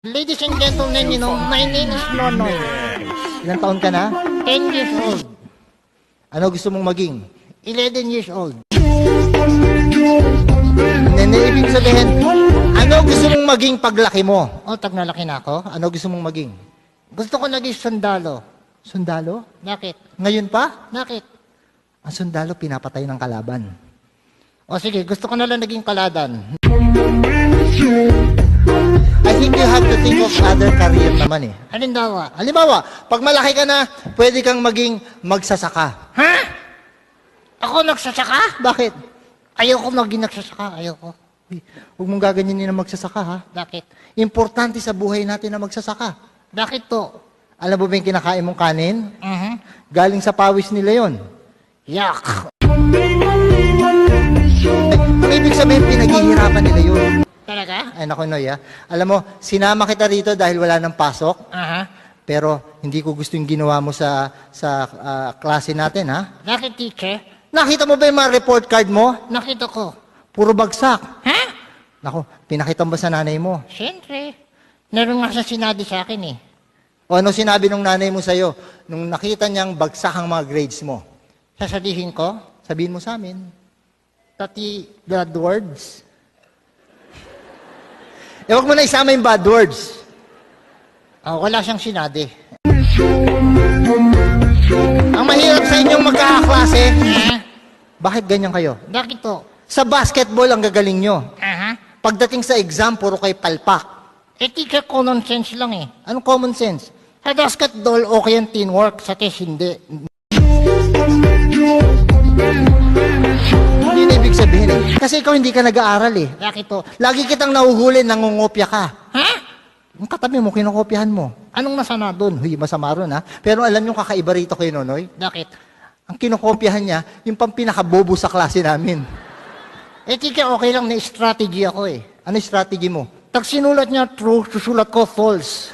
Ladies and gentlemen, my name is Nonoy. Ilang taon ka na? 10 years old. Ano gusto mong maging? 11 years old. Hindi, ibig sabihin, ano gusto mong maging paglaki mo? O, tag nalaki na ako. Ano gusto mong maging? Gusto ko naging sundalo. Sundalo? Bakit? Ngayon pa? Bakit? Ang sundalo pinapatay ng kalaban. O sige, gusto ko na lang naging kaladan. I think you have to think of other career naman eh. Halimbawa. Halimbawa, pag malaki ka na, pwede kang maging magsasaka. Ha? Ako nagsasaka? Bakit? Ayoko maging nagsasaka. Ayoko. Uy, huwag mong gaganyanin na magsasaka ha. Bakit? Importante sa buhay natin na magsasaka. Bakit to? Alam mo ba yung kinakain mong kanin? Galing sa pawis nila yon. Yak. Ang ibig sabihin, pinaghihirapan nila yun. Talaga? Ay, naku, Noy, ha? Alam mo, sinama kita rito dahil wala ng pasok, pero hindi ko gusto yung ginawa mo sa klase natin, ha? Bakit, teacher? Nakita mo ba yung mga report card mo? Nakita ko. Puro bagsak. Ha? Naku, pinakita mo ba sa nanay mo? Siyempre. Meron nga siya sinabi sa akin eh. O ano sinabi nung nanay mo sa'yo nung nakita niyang bagsak ang mga grades mo? Sasabihin ko, Sabihin mo sa amin. pati bad words. Huwag mo na isama yung bad words. Wala siyang sinabi. Ang mahirap sa inyong magkakaklase, bakit ganyan kayo? Bakit to? Sa basketball, ang gagaling nyo. Pagdating sa exam, puro kay palpak. Teacher, common sense lang eh. Anong common sense? Sa basketball, okay ang teamwork. Sa test, hindi. Hindi na ibig sabihin eh. Kasi ikaw hindi ka nag-aaral eh. Bakit to? Lagi kitang nahuhuli, nangungopya ka. Ha? Yung katabi mo, kinokopyahan mo. Anong masama doon? Huy, masama ron ha. Pero alam yung kakaiba rito kay Nonoy? Bakit? Ang kinokopyahan niya, yung pang pinakabobo sa klase namin. Teacher, okay lang na strategy ako eh. Ano yung strategy mo? Pag sinulat niya true, susulat ko false.